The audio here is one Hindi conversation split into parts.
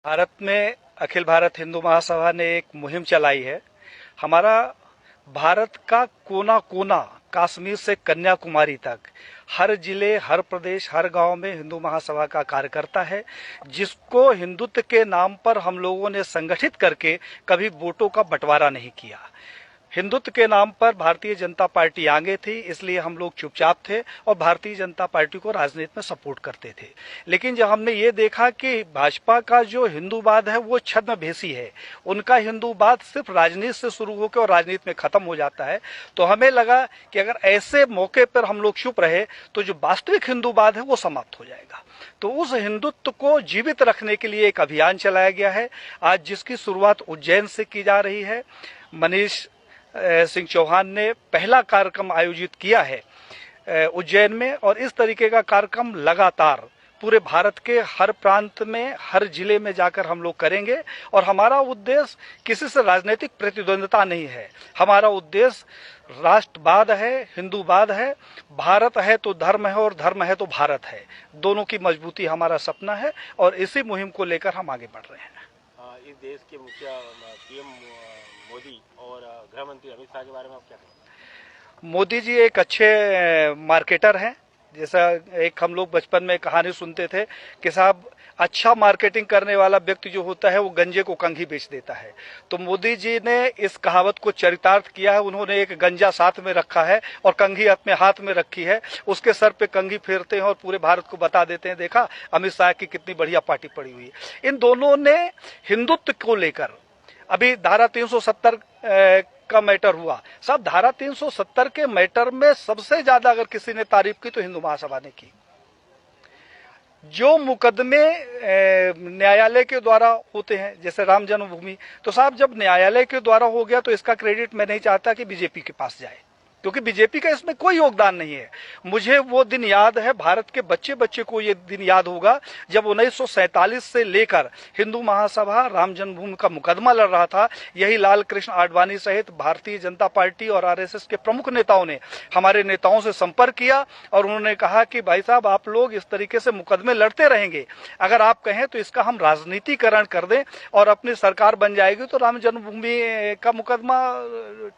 भारत में अखिल भारत हिंदू महासभा ने एक मुहिम चलाई है। हमारा भारत का कोना कोना, कश्मीर से कन्याकुमारी तक, हर जिले, हर प्रदेश, हर गांव में हिंदू महासभा का कार्यकर्ता है, जिसको हिंदुत्व के नाम पर हम लोगों ने संगठित करके कभी वोटों का बंटवारा नहीं किया। हिंदुत्व के नाम पर भारतीय जनता पार्टी आगे थी, इसलिए हम लोग चुपचाप थे और भारतीय जनता पार्टी को राजनीति में सपोर्ट करते थे। लेकिन जब हमने ये देखा कि भाजपा का जो हिंदूवाद है वो छद्मवेशी है, उनका हिंदूवाद सिर्फ राजनीति से शुरू होकर और राजनीति में खत्म हो जाता है, तो हमें लगा कि अगर ऐसे मौके पर हम लोग चुप रहे तो जो वास्तविक हिंदूवाद है वो समाप्त हो जाएगा। तो उस हिंदुत्व को जीवित रखने के लिए एक अभियान चलाया गया है, आज जिसकी शुरुआत उज्जैन से की जा रही है। मनीष सिंह चौहान ने पहला कार्यक्रम आयोजित किया है उज्जैन में, और इस तरीके का कार्यक्रम लगातार पूरे भारत के हर प्रांत में, हर जिले में जाकर हम लोग करेंगे। और हमारा उद्देश्य किसी से राजनीतिक प्रतिद्वंद्विता नहीं है, हमारा उद्देश्य राष्ट्रवाद है, हिंदूवाद है। भारत है तो धर्म है और धर्म है तो भारत है, दोनों की मजबूती हमारा सपना है और इसी मुहिम को लेकर हम आगे बढ़ रहे हैं। इस देश के मुखिया पीएम मोदी और गृह मंत्री अमित शाह के बारे में आप क्या कहेंगे? मोदी जी एक अच्छे मार्केटर हैं। जैसा एक हम लोग बचपन में कहानी सुनते थे कि साहब अच्छा मार्केटिंग करने वाला व्यक्ति जो होता है वो गंजे को कंघी बेच देता है। तो मोदी जी ने इस कहावत को चरितार्थ किया है। उन्होंने एक गंजा साथ में रखा है और कंघी अपने हाथ में रखी है, उसके सर पे कंघी फेरते हैं और पूरे भारत को बता देते हैं, देखा अमित शाह की कितनी बढ़िया पार्टी पड़ी हुई है। इन दोनों ने हिंदुत्व को लेकर, अभी धारा 370 का मैटर हुआ, साहब धारा 370 के मैटर में सबसे ज्यादा अगर किसी ने तारीफ की तो हिंदू महासभा ने की। जो मुकदमे न्यायालय के द्वारा होते हैं, जैसे राम जन्मभूमि, तो साहब जब न्यायालय के द्वारा हो गया तो इसका क्रेडिट मैं नहीं चाहता कि बीजेपी के पास जाए, क्योंकि बीजेपी का इसमें कोई योगदान नहीं है। मुझे वो दिन याद है, भारत के बच्चे बच्चे को ये दिन याद होगा, जब 1947 से लेकर हिंदू महासभा राम जन्मभूमि का मुकदमा लड़ रहा था। यही लाल कृष्ण आडवाणी सहित भारतीय जनता पार्टी और आरएसएस के प्रमुख नेताओं ने हमारे नेताओं से संपर्क किया और उन्होंने कहा कि भाई साहब आप लोग इस तरीके से मुकदमे लड़ते रहेंगे, अगर आप कहें तो इसका हम राजनीतिकरण कर दें और अपनी सरकार बन जाएगी तो राम जन्मभूमि का मुकदमा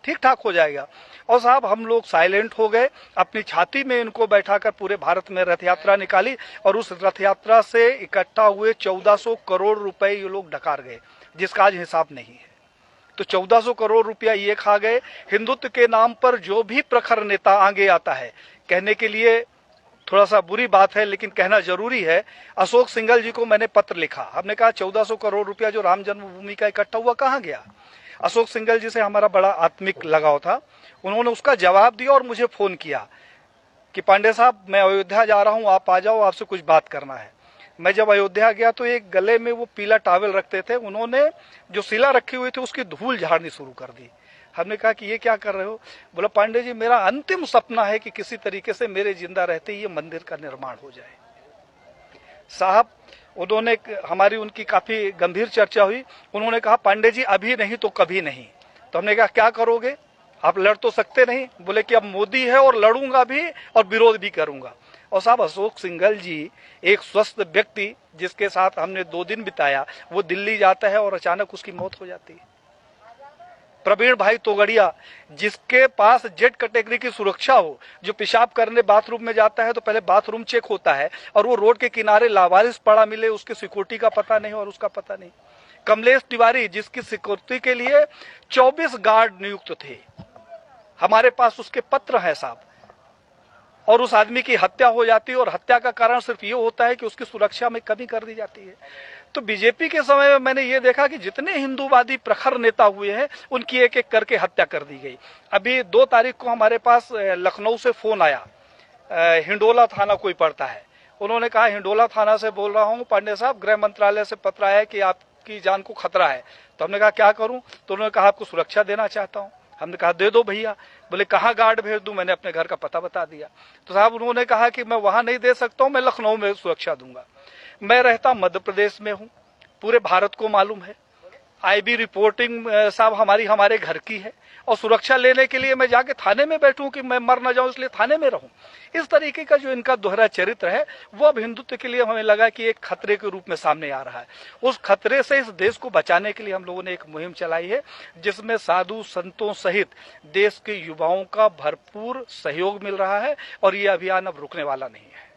ठीक ठाक हो जाएगा। और साहब हम लोग साइलेंट हो गए, अपनी छाती में इनको बैठाकर पूरे भारत में रथ यात्रा निकाली और उस रथ यात्रा से इकट्ठा हुए 1400 करोड़ रुपए ये लोग डकार गए, जिसका आज हिसाब नहीं है। तो 1400 करोड़ रुपया ये खा गए। हिंदुत्व के नाम पर जो भी प्रखर नेता आगे आता है, कहने के लिए थोड़ा सा बुरी बात है लेकिन कहना जरूरी है, अशोक सिंघल जी को मैंने पत्र लिखा। हमने कहा 1400 करोड़ रुपया जो राम जन्मभूमि का इकट्ठा हुआ कहाँ गया? अशोक सिंघल जी से हमारा बड़ा आत्मिक लगाव था, उन्होंने उसका जवाब दिया और मुझे फोन किया कि पांडे साहब मैं अयोध्या जा रहा हूं, आप आ जाओ, आपसे कुछ बात करना है। मैं जब अयोध्या गया तो एक गले में वो पीला टॉवल रखते थे, उन्होंने जो शिला रखी हुई थी उसकी धूल झाड़नी शुरू कर दी। हमने कहा कि ये क्या कर रहे हो? बोला पांडे जी मेरा अंतिम सपना है कि किसी तरीके से मेरे जिंदा रहते ही ये मंदिर का निर्माण हो जाए। साहब उन्होंने, हमारी उनकी काफी गंभीर चर्चा हुई। उन्होंने कहा पांडे जी अभी नहीं तो कभी नहीं। तो हमने कहा क्या करोगे, आप लड़ तो सकते नहीं। बोले कि अब मोदी है और लड़ूंगा भी और विरोध भी करूंगा। और साहब अशोक सिंघल जी एक स्वस्थ व्यक्ति जिसके साथ हमने 2 दिन बिताया, वो दिल्ली जाता है और अचानक उसकी मौत हो जाती है। प्रवीण भाई तोगड़िया जिसके पास जेड कैटेगरी की सुरक्षा हो, जो पेशाब करने बाथरूम में जाता है तो पहले बाथरूम चेक होता है और वो रोड के किनारे लावारिस पड़ा मिले, उसकी सिक्योरिटी का पता नहीं और उसका पता नहीं। कमलेश तिवारी जिसकी सिक्योरिटी के लिए 24 गार्ड नियुक्त थे, हमारे पास उसके पत्र हैं साहब, और उस आदमी की हत्या हो जाती है और हत्या का कारण सिर्फ ये होता है कि उसकी सुरक्षा में कमी कर दी जाती है। तो बीजेपी के समय में मैंने ये देखा कि जितने हिंदूवादी प्रखर नेता हुए हैं उनकी एक एक करके हत्या कर दी गई। अभी 2 तारीख को हमारे पास लखनऊ से फोन आया, हिंडोला थाना कोई पड़ता है, उन्होंने कहा हिंडोला थाना से बोल रहा हूँ पांडे साहब, गृह मंत्रालय से पत्र आया कि आपकी जान को खतरा है। तो हमने कहा क्या करूं? तो उन्होंने कहा आपको सुरक्षा देना चाहता हूं। हमने कहा दे दो भैया। बोले कहाँ गार्ड भेज दूं? मैंने अपने घर का पता बता दिया। तो साहब उन्होंने कहा कि मैं वहां नहीं दे सकता हूं, मैं लखनऊ में सुरक्षा दूंगा। मैं रहता मध्य प्रदेश में हूं, पूरे भारत को मालूम है आईबी रिपोर्टिंग साहब हमारे घर की है, और सुरक्षा लेने के लिए मैं जाके थाने में बैठूं कि मैं मर न जाऊं इसलिए थाने में रहूं। इस तरीके का जो इनका दोहरा चरित्र है वो अब हिंदुत्व के लिए हमें लगा कि एक खतरे के रूप में सामने आ रहा है। उस खतरे से इस देश को बचाने के लिए हम लोगों ने एक मुहिम चलाई है, जिसमें साधु संतों सहित देश के युवाओं का भरपूर सहयोग मिल रहा है, और ये अभियान अब रुकने वाला नहीं है।